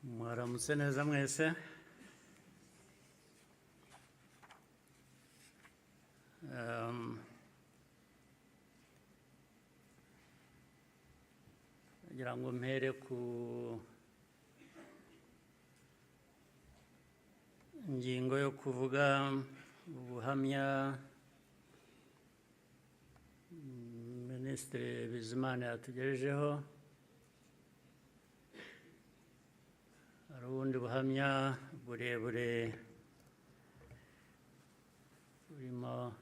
Mwaramutse neza mwese. Ngira ngo mpere ku ngingo yo kuvuga ubuhamya Minisitiri Bizimana yatugejejeho. Hari ubundi buhamya burebure burimo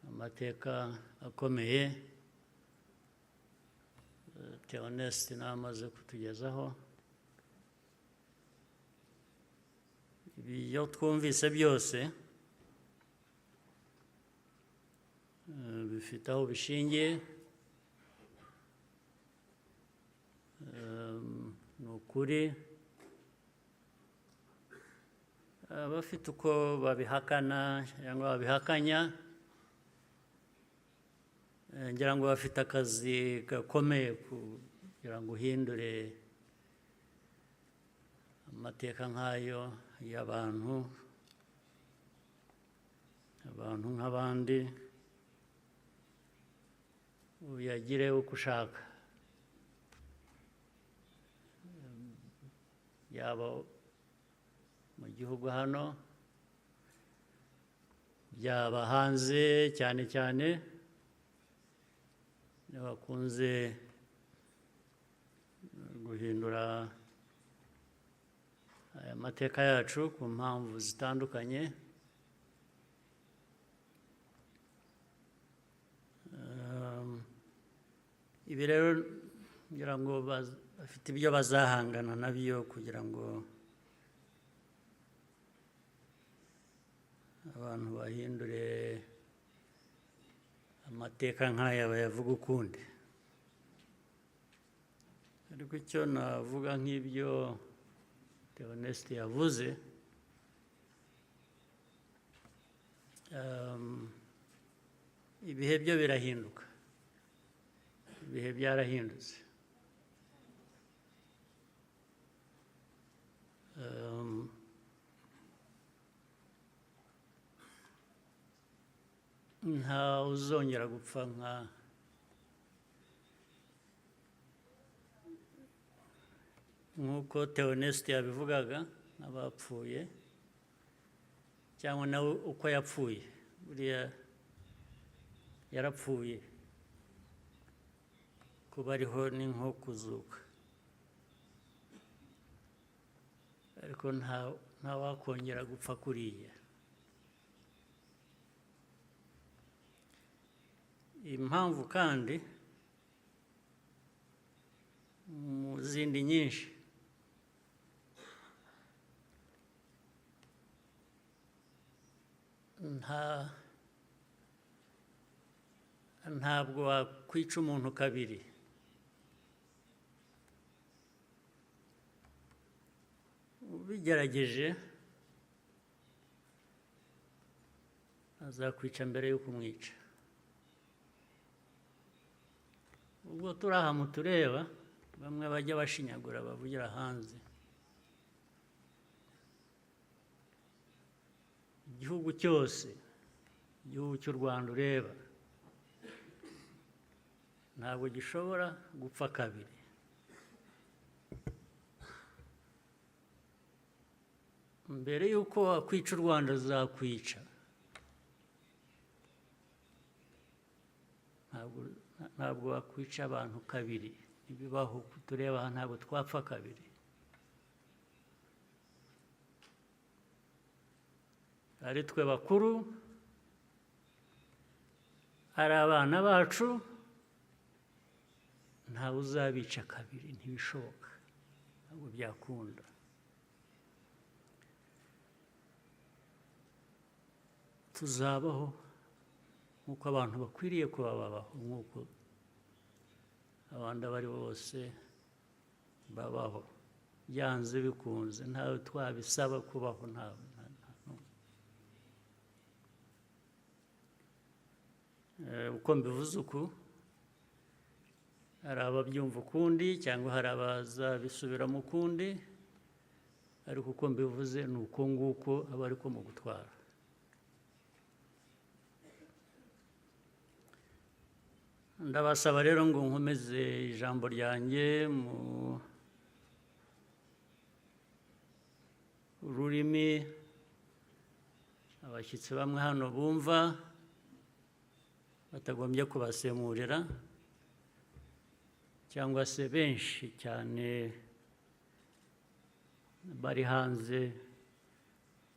amateka akomeye Theoneste namaze kutugezaho. Ibyo twumvise byose bifite aho bishingiye, ni ukuri. Abafite uko babihakana cyangwa babihakanya, ngira ngo bafite akazi gakomeye kugira ngo uhindure amateka nk'ayo y'abantu nk'abandi, uyagire uko ushaka, yaba mu gihugu hano, byaba hanze, cyane cyane bakunze guhindura aya mateka yacu ku mpamvu zitandukanye. Ibi rero ngira ngo bafite ibyo bazahangana nabyo kugira ngo abantu bahindure amateka nk'aya bayavuga ukundi. Ariko icyo navuga nk'ibyo Theoneste yavuze, ibihe byo birahinduka, ibihe byarahindutse. Nta uzongera gupfa nk'uko Theoneste yabivugaga, n'abapfuye cyangwa nawe uko yapfuye. Buriya yarapfuye, kuba ariho ni nko kuzuka, ariko nta wakongera gupfa kuriya. Impamvu kandi mu zindi nyinshi, ntabwo wakwica umuntu kabiri. Ubigerageje azakwica mbere yo kumwica. Ubwo turi aha mutureba, bamwe bajya bashinyagura bavugira hanze. Igihugu cyose, igihugu cy'u Rwanda ureba, ntabwo gishobora gupfa kabiri. Mbere y'uko wakwica u Rwanda azakwica. Ntabwo wakwica abantu kabiri, ntibibaho. Tureba aha ntabwo twapfa kabiri. Ari twe bakuru, ari abana bacu, ntawe uzabica kabiri, ntibishoboka, ntabwo byakunda. Tuzabaho nk'uko abantu bakwiriye kuba babaho, nk'uko abandi abari bose babaho, byanze bikunze. Ntawe twabisaba kubaho, ntawe. Uko mbivuze uku, hari ababyumva ukundi cyangwa hari abazabisubiramo ukundi, ariko uko mbivuze ni uko nguko aba ariko mu gutwara. Ndabasaba rero ngo nkomeze ijambo ryanjye mu rurimi abashyitsi bamwe hano bumva batagombye kubasemurira, cyangwa se benshi cyane bari hanze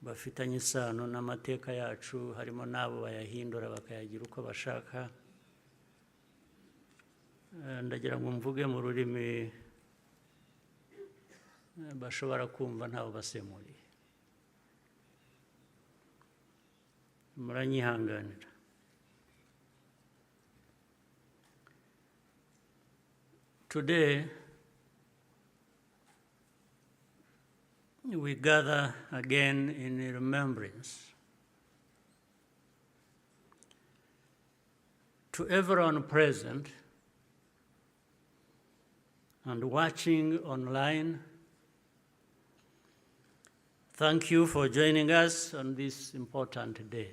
bafitanye isano n'amateka yacu, harimo n'abo bayahindura bakayagira uko bashaka. Ndagira ngo mvuge mu rurimi bashobora kumva ntawe basemuriye. Muranyihanganira. Today, we gather again in remembrance to everyone present and watching online. Thank you for joining us on this important day.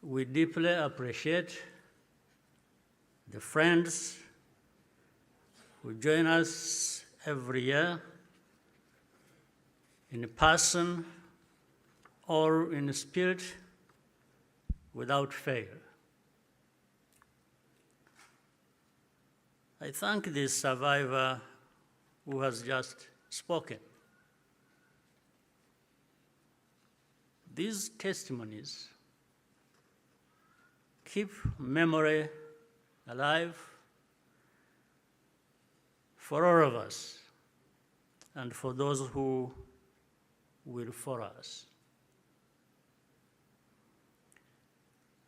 We deeply appreciate the friends who join us every year in person or in spirit without fail. I thank the survivor who has just spoken. These testimonies keep memory alive for all of us and for those who will follow us.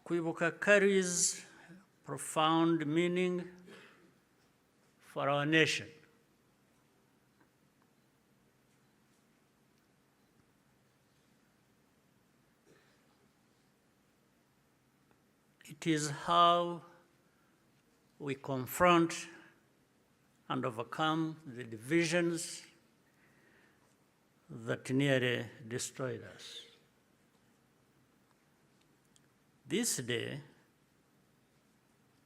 Kwibuka carries profound meaning for our nation. It is how we confront and overcome the divisions that nearly destroyed us. This day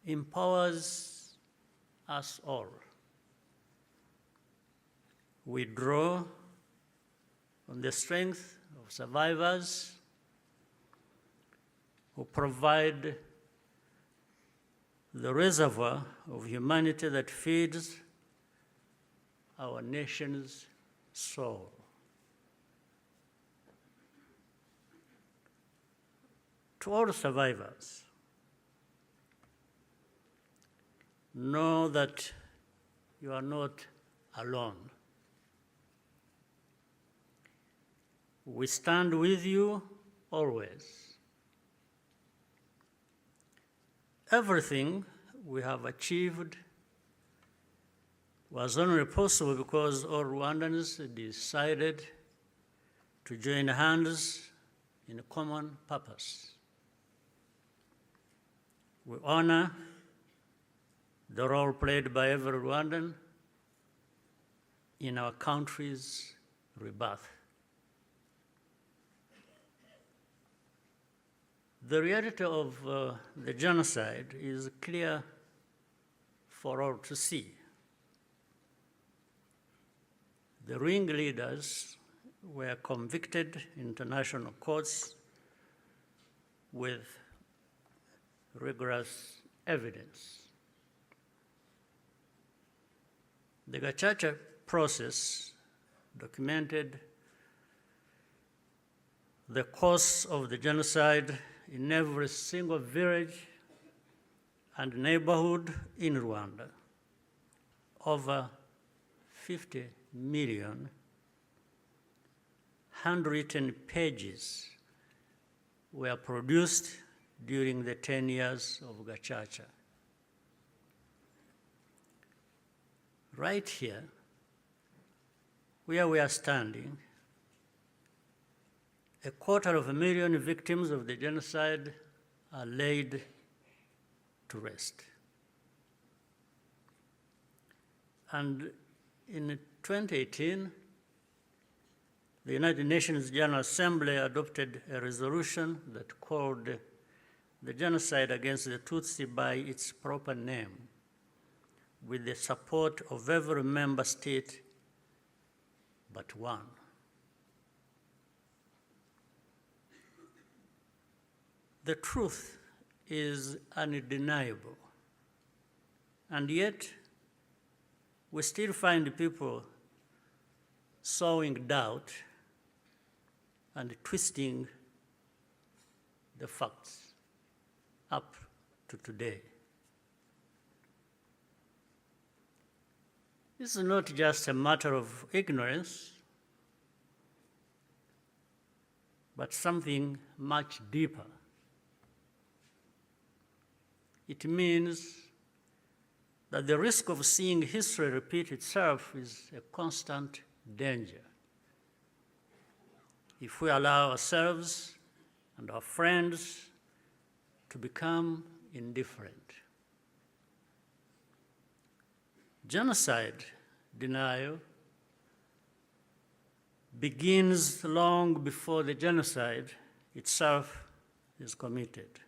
empowers us all. We draw on the strength of survivors who provide the reservoir of humanity that feeds our nation's soul. To all survivors, know that you are not alone. We stand with you always. Everything we have achieved was only possible because all Rwandans decided to join hands in a common purpose. We honor the role played by every Rwandan in our country's rebirth. The reality of the genocide is clear for all to see. The ringleaders were convicted in international courts with rigorous evidence. The Gacaca process documented the course of the genocide in every single village and neighborhood in Rwanda. Over 50 million handwritten pages were produced during the 10 years of Gacaca. Right here, where we are standing, 250,000 victims of the genocide are laid to rest. And in 2018, the United Nations General Assembly adopted a resolution that called the genocide against the Tutsi by its proper name, with the support of every member state but one. The truth is undeniable, and yet we still find people sowing doubt and twisting the facts up to today. This is not just a matter of ignorance, but something much deeper. It means that the risk of seeing history repeat itself is a constant danger. If we allow ourselves and our friends to become indifferent. Genocide denial begins long before the genocide itself is committed.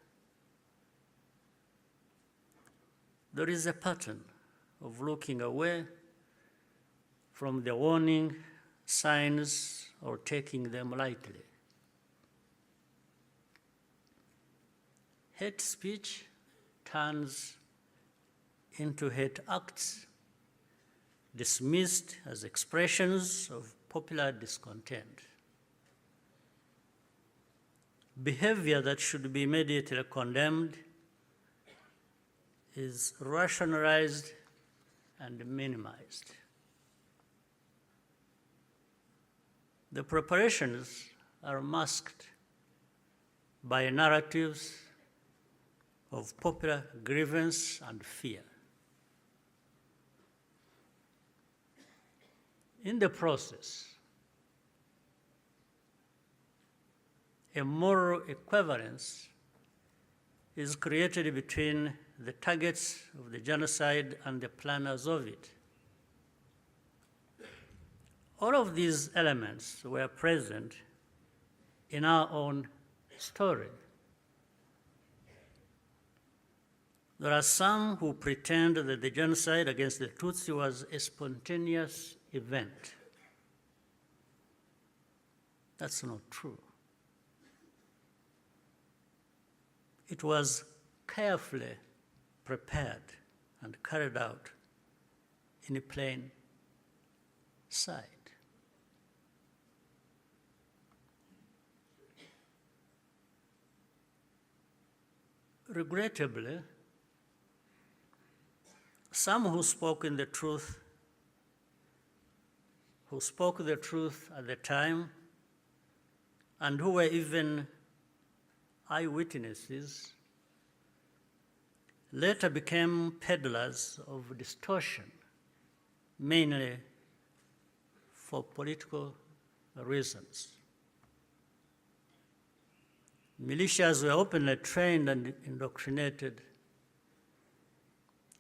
There is a pattern of looking away from the warning signs or taking them lightly. Hate speech turns into hate acts, dismissed as expressions of popular discontent. Behavior that should be immediately condemned is rationalized and minimized. The preparations are masked by narratives of popular grievance and fear. In the process, a moral equivalence is created between the targets of the genocide and the planners of it. All of these elements were present in our own story. There are some who pretend that the genocide against the Tutsi was a spontaneous event. That's not true. It was carefully prepared and carried out in plain sight. Regrettably, some who spoke the truth at the time and who were even eyewitnesses later became peddlers of distortion, mainly for political reasons. Militias were openly trained and indoctrinated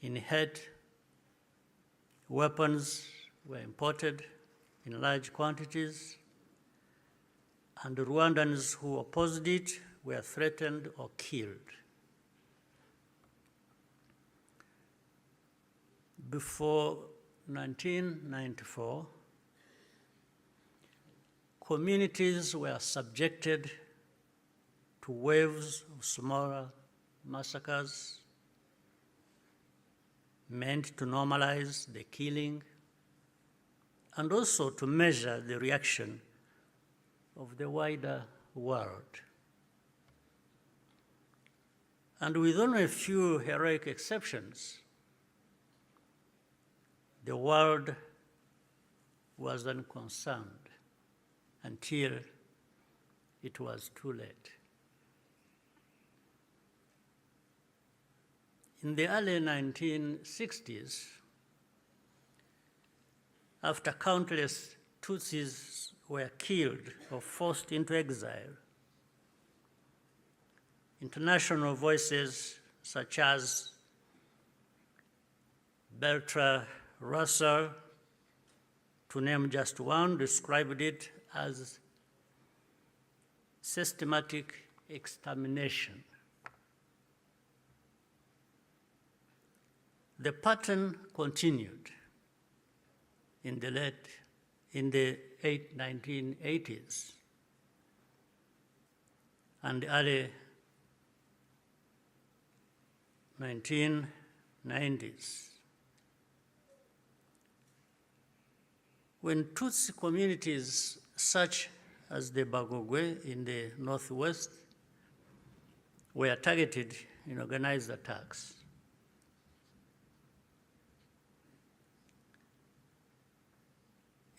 in hate. Weapons were imported in large quantities, and Rwandans who opposed it were threatened or killed. Before 1994, communities were subjected to waves of smaller massacres meant to normalize the killing and also to measure the reaction of the wider world. And with only a few heroic exceptions, the world was unconcerned until it was too late. In the early 1960s, after countless Tutsis were killed or forced into exile, international voices such as Bertrand Russell, to name just one, described it as systematic extermination. The pattern continued in the 1980s and early 1990s. When Tutsi communities such as the Bagogwe in the northwest were targeted in organized attacks,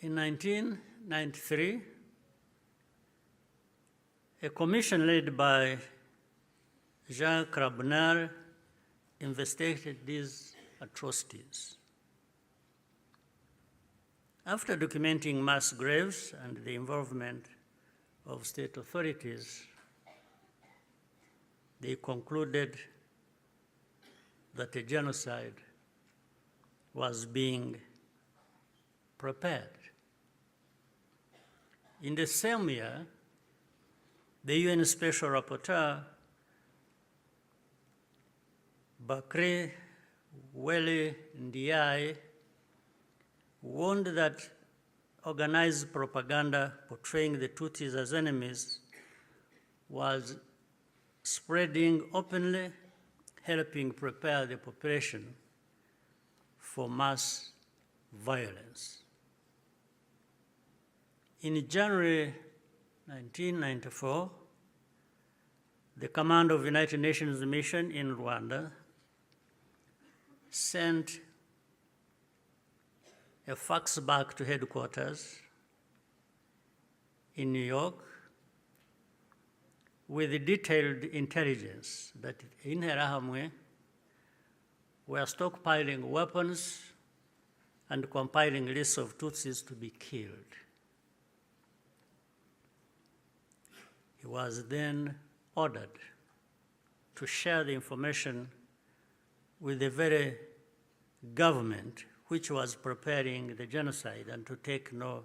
in 1993, a commission led by Jean Crabonnier investigated these atrocities. After documenting mass graves and the involvement of state authorities, they concluded that a genocide was being prepared. In the same year, the UN Special Rapporteur, Bakri Weli Ndiaye, warned that organized propaganda portraying the Tutsis as enemies was spreading openly, helping prepare the population for mass violence. In January 1994, the command of the United Nations mission in Rwanda sent a fax back to headquarters in New York with detailed intelligence that in Interahamwe were stockpiling weapons and compiling lists of Tutsis to be killed. He was then ordered to share the information with the very government which was preparing the genocide and to take no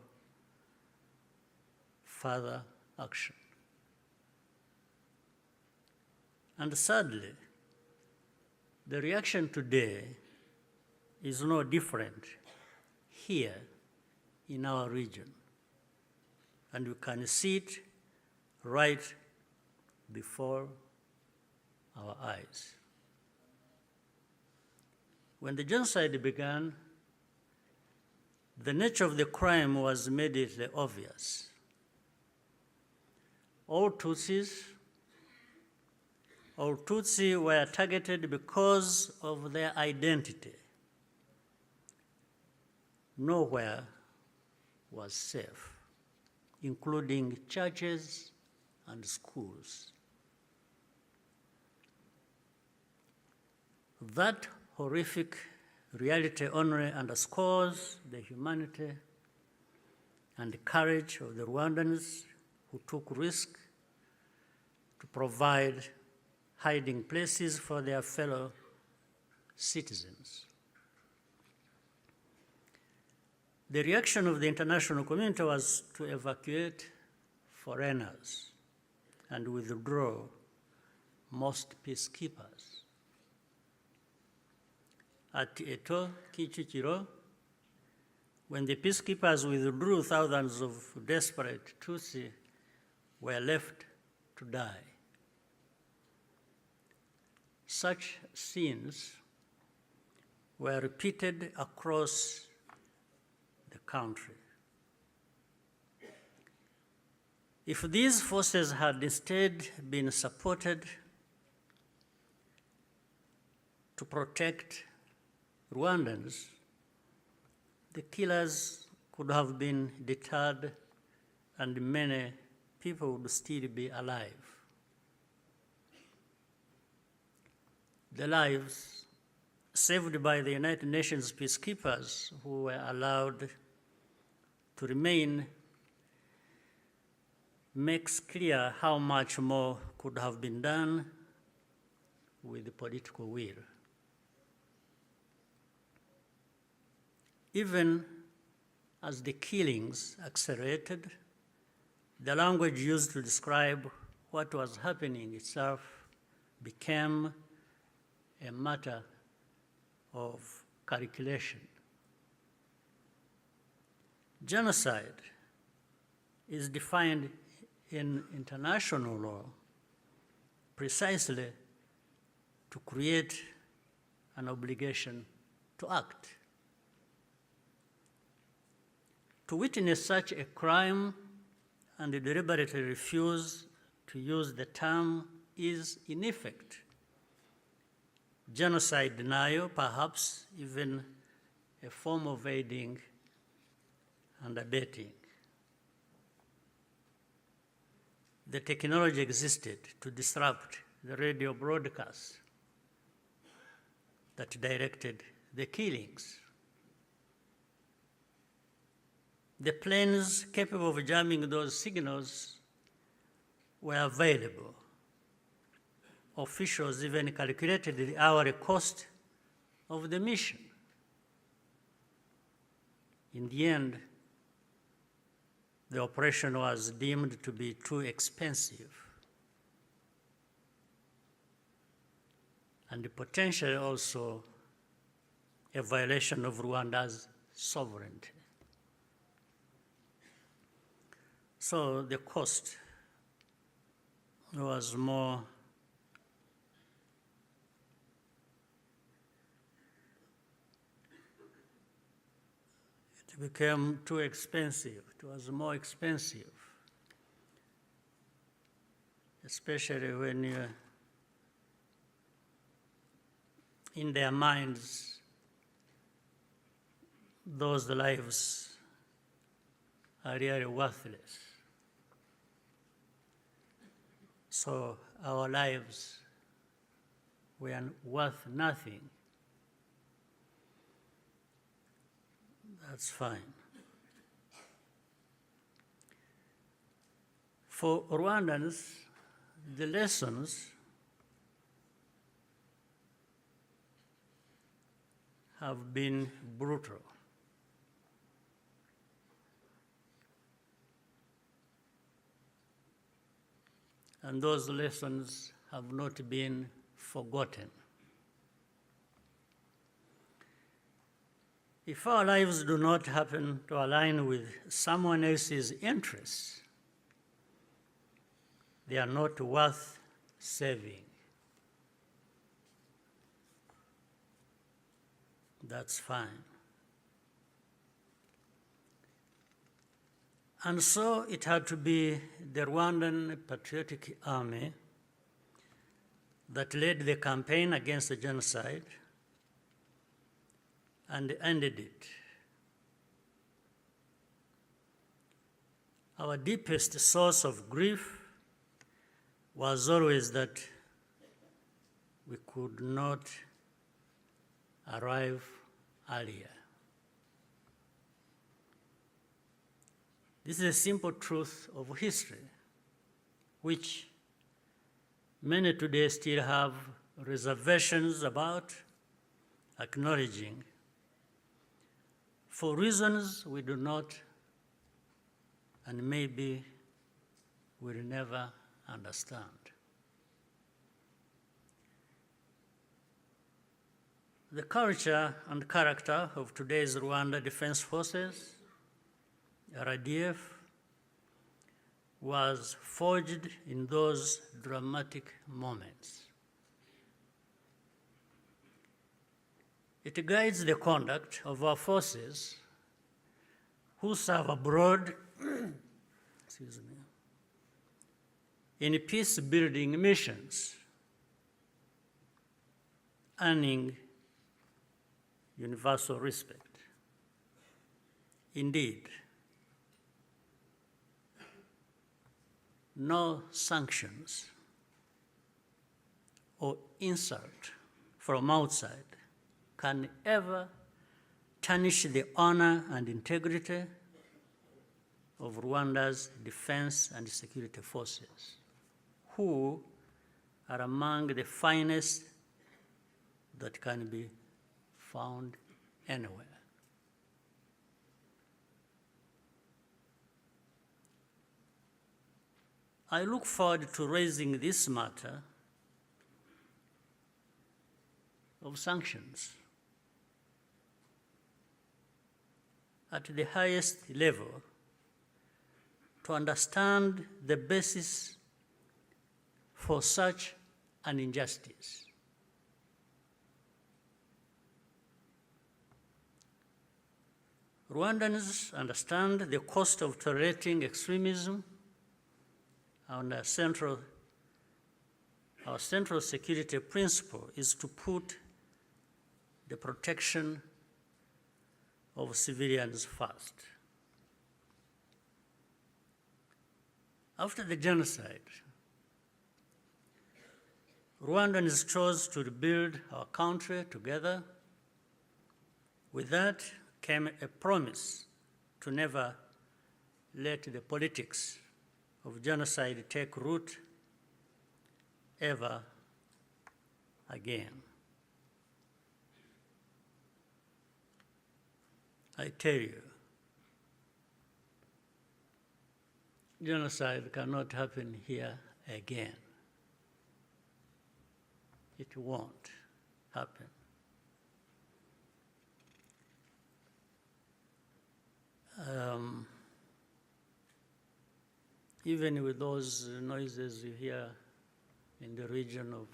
further action. And sadly, the reaction today is no different here in our region. And you can see it right before our eyes. When the genocide began, the nature of the crime was immediately obvious. All Tutsi were targeted because of their identity. Nowhere was safe, including churches and schools. That horrific reality only underscores the humanity and the courage of the Rwandans who took risk to provide hiding places for their fellow citizens. The reaction of the international community was to evacuate foreigners and withdraw most peacekeepers. At Eto, Kichikiro, when the peacekeepers withdrew, thousands of desperate Tutsi were left to die. Such scenes were repeated across the country. If these forces had instead been supported to protect Rwandans, the killers could have been deterred and many people would still be alive. The lives saved by the United Nations peacekeepers who were allowed to remain makes clear how much more could have been done with political will. Even as the killings accelerated, the language used to describe what was happening itself became a matter of calculation. Genocide is defined in international law precisely to create an obligation to act. To witness such a crime and deliberately refuse to use the term is, in effect, genocide denial, perhaps even a form of aiding and abetting. The technology existed to disrupt the radio broadcasts that directed the killings. The planes capable of jamming those signals were available. Officials even calculated the hourly cost of the mission. In the end, the operation was deemed to be too expensive and potentially also a violation of Rwanda's sovereignty. So the cost was more it became too expensive. It was more expensive, especially when in their minds, those lives are really worthless. So our lives were worth nothing. That's fine. For Rwandans, the lessons have been brutal. And those lessons have not been forgotten. If our lives do not happen to align with someone else's interests, they are not worth saving. That's fine. And so it had to be the Rwandan Patriotic Army that led the campaign against the genocide and ended it. Our deepest source of grief was always that we could not arrive earlier. This is a simple truth of history, which many today still have reservations about acknowledging, for reasons we do not and maybe will never understand. The culture and character of today's Rwanda Defense Forces, RDF, was forged in those dramatic moments. It guides the conduct of our forces who serve abroad excuse me, in peace-building missions, earning universal respect. Indeed, no sanctions or insult from outside can ever tarnish the honor and integrity of Rwanda's defense and security forces, who are among the finest that can be found anywhere. I look forward to raising this matter of sanctions at the highest level to understand the basis for such an injustice. Rwandans understand the cost of tolerating extremism, and our central security principle is to put the protection of civilians first. After the genocide, Rwandans chose to rebuild our country together. With that came a promise to never let the politics of genocide take root ever again. I tell you, genocide cannot happen here again. It won't happen. Even with those noises you hear in the region of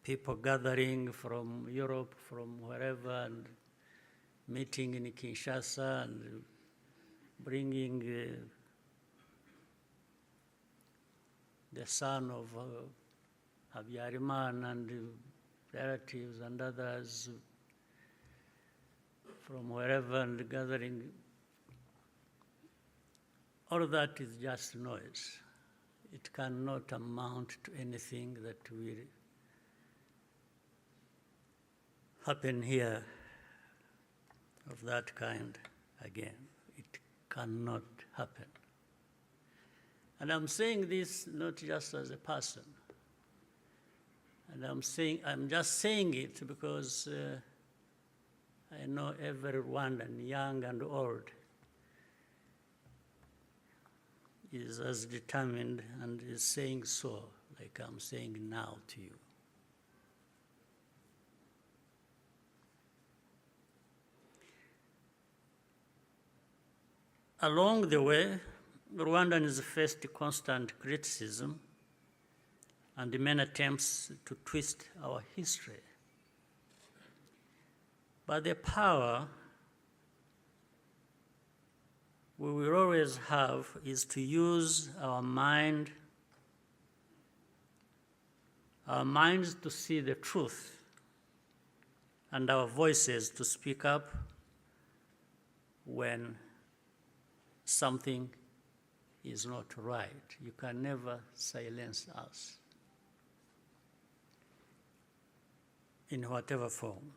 people gathering from Europe, from wherever, and meeting in Kinshasa and bringing the son of Habyarimana and relatives and others from wherever and gathering. All of that is just noise. It cannot amount to anything that will happen here of that kind again. It cannot happen. And I'm saying this not just as a person. And I'm just saying it because I know every Rwandan, young and old, is as determined and is saying so, like I'm saying now to you. Along the way, Rwandans faced constant criticism and many attempts to twist our history. But the power we will always have is to use our minds to see the truth, and our voices to speak up when something is not right. You can never silence us in whatever form.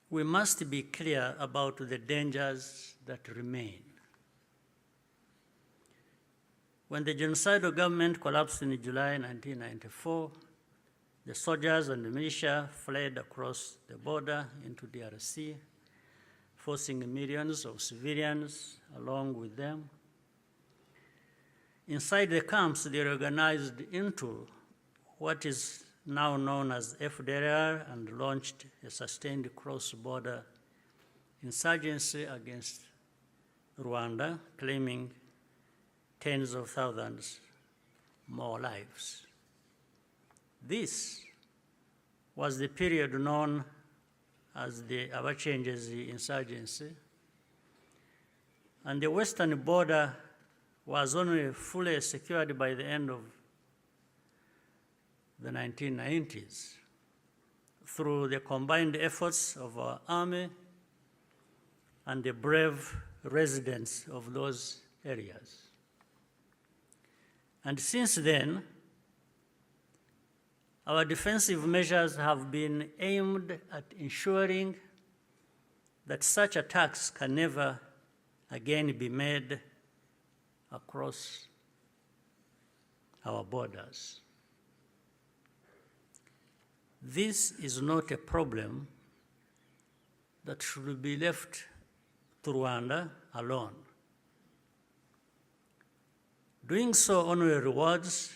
We must be clear about the dangers that remain. When the genocidal government collapsed in July 1994, the soldiers and the militia fled across the border into DRC, forcing millions of civilians along with them. Inside the camps, they organized into what is now known as FDLR and launched a sustained cross-border insurgency against Rwanda, claiming tens of thousands more lives. This was the period known as the Abachenge's insurgency, and the western border was only fully secured by the end of the 1990s through the combined efforts of our army and the brave residents of those areas. And since then, our defensive measures have been aimed at ensuring that such attacks can never again be made across our borders. This is not a problem that should be left to Rwanda alone. Doing so only rewards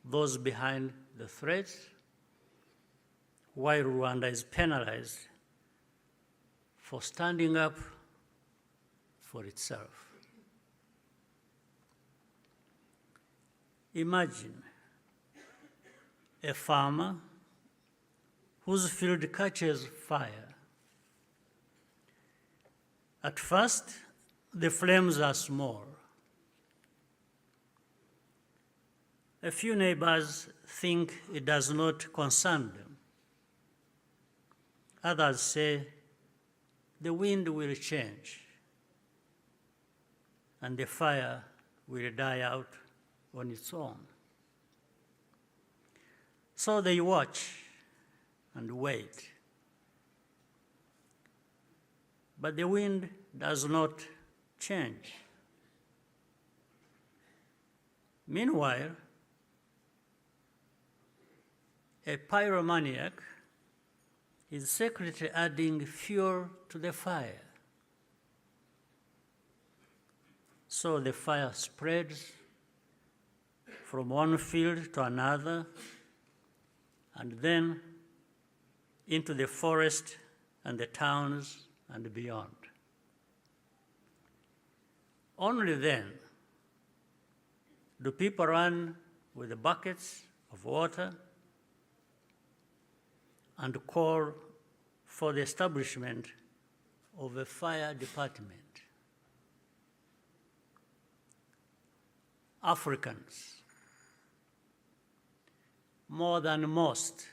those behind the threats, while Rwanda is penalized for standing up for itself. Imagine a farmer whose field catches fire. At first, the flames are small. A few neighbors think it does not concern them. Others say the wind will change and the fire will die out on its own. So they watch and wait. But the wind does not change. Meanwhile, a pyromaniac is secretly adding fuel to the fire. So the fire spreads from one field to another, and then into the forest and the towns and beyond. Only then do people run with the buckets of water and call for the establishment of a fire department. Africans, more than most,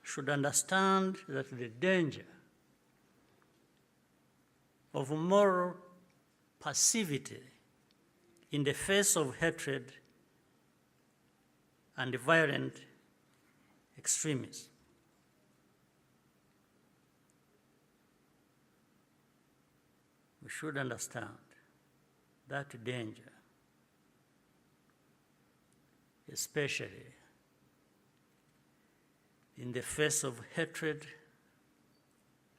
should understand that the danger of moral passivity in the face of hatred and violent extremism. We should understand that danger, especially in the face of hatred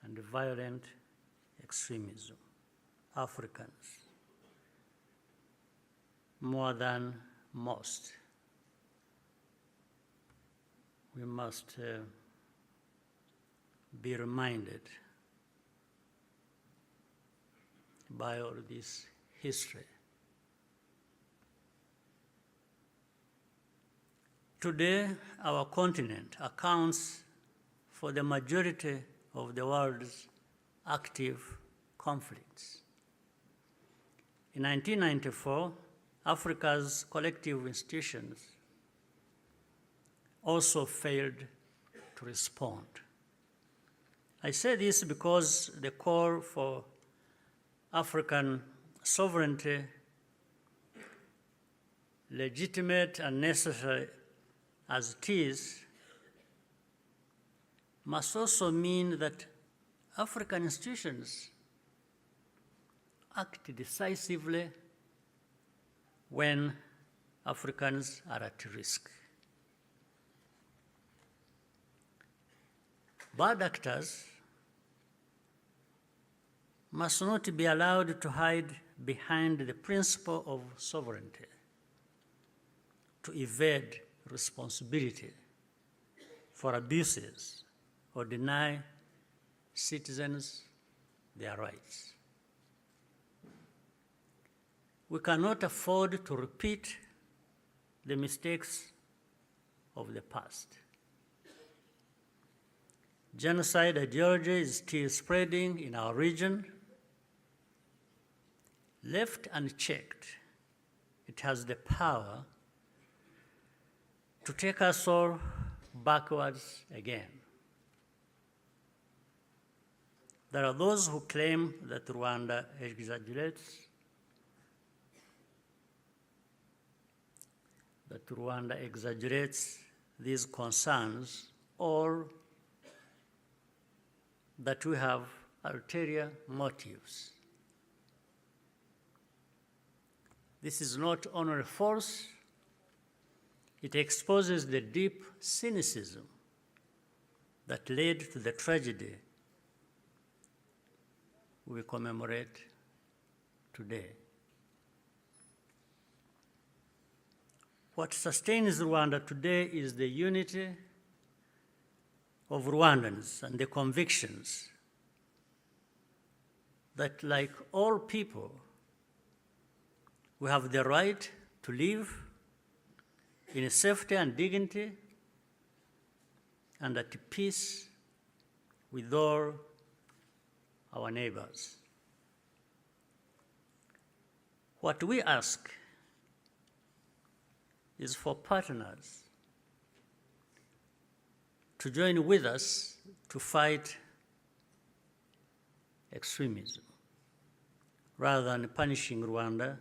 and violent extremism. Africans, more than most, we must be reminded by all this history. Today, our continent accounts for the majority of the world's active conflicts. In 1994, Africa's collective institutions also failed to respond. I say this because the call for African sovereignty, legitimate and necessary as it is, must also mean that African institutions act decisively when Africans are at risk. Bad actors must not be allowed to hide behind the principle of sovereignty, to evade responsibility for abuses or deny citizens their rights. We cannot afford to repeat the mistakes of the past. Genocide ideology is still spreading in our region. Left unchecked, it has the power to take us all backwards again. There are those who claim that Rwanda exaggerates, these concerns, or that we have ulterior motives. This is not only false, It exposes the deep cynicism that led to the tragedy we commemorate today. What sustains Rwanda today is the unity of Rwandans and the convictions that, like all people, we have the right to live in safety and dignity and at peace with all our neighbors. What we ask is for partners to join with us to fight extremism, rather than punishing Rwanda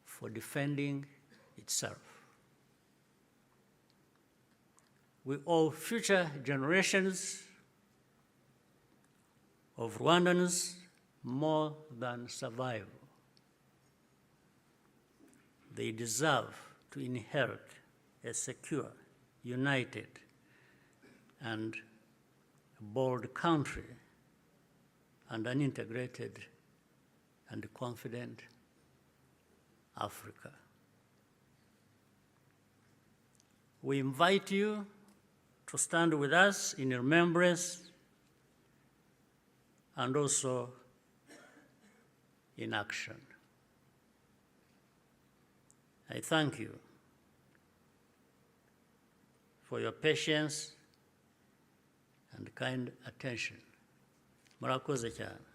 for defending itself. We owe future generations of Rwandans more than survival. They deserve to inherit a secure, united, and bold country and an integrated and confident Africa. We invite you to stand with us in remembrance and also in action. I thank you for your patience and kind attention. Murakoze cyane.